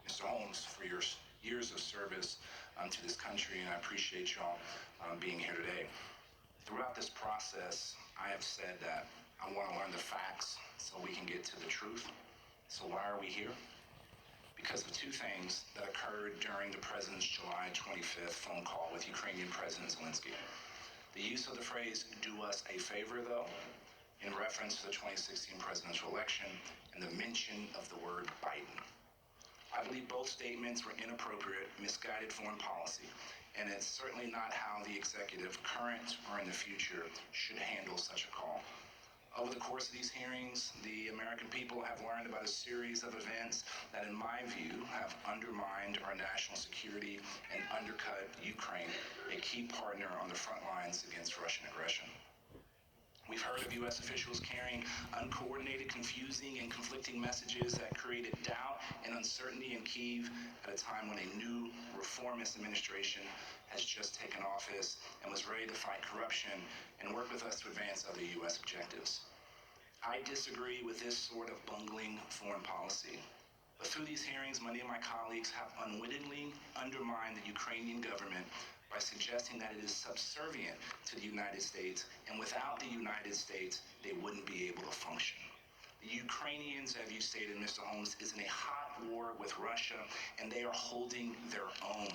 Mr. Holmes, for your years of service to this country, and I appreciate y'all being here today. Throughout this process, I have said that I want to learn the facts so we can get to the truth. So why are we here? Because of two things that occurred during the President's July 25th phone call with Ukrainian President Zelensky. The use of the phrase, "do us a favor," though, in reference to the 2016 presidential election, and the mention of the word Biden. I believe both statements were inappropriate, misguided foreign policy, and it's certainly not how the executive, current or in the future, should handle such a call. Over the course of these hearings, the American people have learned about a series of events that, in my view, have undermined our national security and undercut Ukraine, a key partner on the front lines against Russian aggression. We've heard of U.S. officials carrying uncoordinated, confusing, and conflicting messages that created doubt and uncertainty in Kyiv at a time when a new reformist administration has just taken office and was ready to fight corruption and work with us to advance other U.S. objectives. I disagree with this sort of bungling foreign policy. But through these hearings, many of my colleagues have unwittingly undermined the Ukrainian government by suggesting that it is subservient to the United States, and without the United States, they wouldn't be able to function. The Ukrainians, as you stated, Mr. Holmes, is in a hot war with Russia, and they are holding their own.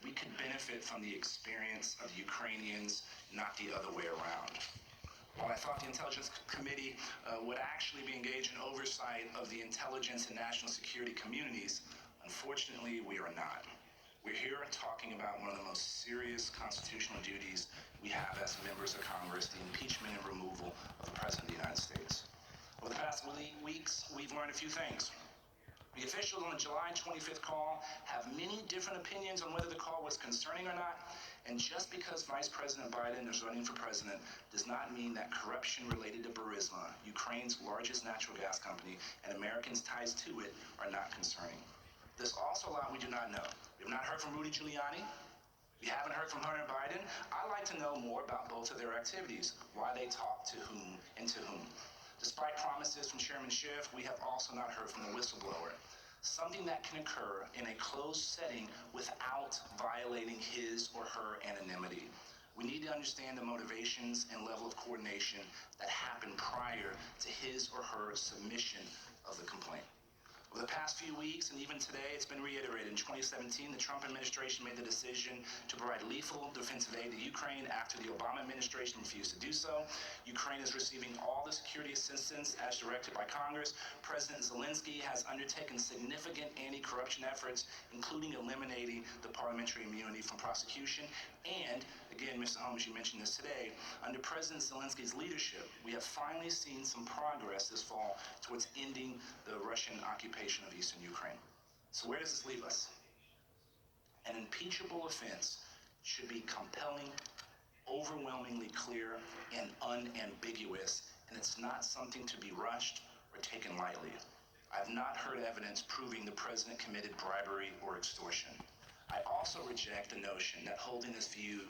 We could benefit from the experience of the Ukrainians, not the other way around. While I thought the Intelligence Committee would actually be engaged in oversight of the intelligence and national security communities, unfortunately, we are not. We're here talking about one of the most serious constitutional duties we have as members of Congress, the impeachment and removal of the President of the United States. Over the past weeks, we've learned a few things. The officials on the July 25th call have many different opinions on whether the call was concerning or not, and just because Vice President Biden is running for president does not mean that corruption related to Burisma, Ukraine's largest natural gas company, and Americans' ties to it are not concerning. There's also a lot we do not know. We have not heard from Rudy Giuliani. We haven't heard from Hunter Biden. I'd like to know more about both of their activities, why they talked to whom and to whom. Despite promises from Chairman Schiff, we have also not heard from the whistleblower, something that can occur in a closed setting without violating his or her anonymity. We need to understand the motivations and level of coordination that happened prior to his or her submission of the complaint. Over the past few weeks, and even today, it's been reiterated. In 2017, the Trump administration made the decision to provide lethal defensive aid to Ukraine after the Obama administration refused to do so. Ukraine is receiving all the security assistance as directed by Congress. President Zelensky has undertaken significant anti-corruption efforts, including eliminating the parliamentary immunity from prosecution. And, again, Mr. Holmes, you mentioned this today, under President Zelensky's leadership, we have finally seen some progress this fall towards ending the Russian occupation of eastern Ukraine. So where does this leave us? An impeachable offense should be compelling, overwhelmingly clear, and unambiguous, and it's not something to be rushed or taken lightly. I have not heard evidence proving the president committed bribery or extortion. I also reject the notion that holding this view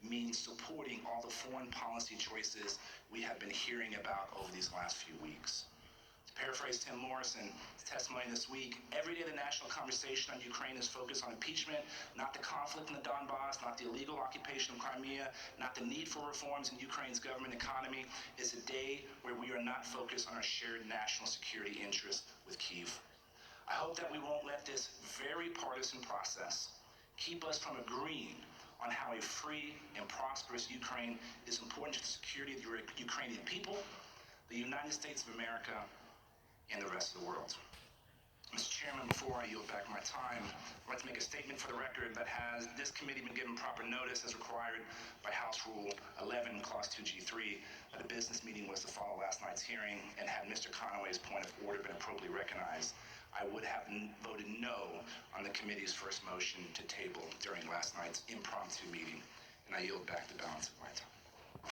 means supporting all the foreign policy choices we have been hearing about over these last few weeks. To paraphrase Tim Morrison's testimony this week, every day the national conversation on Ukraine is focused on impeachment, not the conflict in the Donbass, not the illegal occupation of Crimea, not the need for reforms in Ukraine's government economy. It's a day where we are not focused on our shared national security interests with Kyiv. I hope that we won't let this very partisan process keep us from agreeing on how a free and prosperous Ukraine is important to the security of the Ukrainian people, the United States of America, and the rest of the world. Mr. Chairman, before I yield back my time, I'd like to make a statement for the record that has this committee been given proper notice as required by House Rule 11, Clause 2G3, that a business meeting was to follow last night's hearing, and had Mr. Conaway's point of order been appropriately recognized, I would have voted no on the committee's first motion to table during last night's impromptu meeting, and I yield back the balance of my time.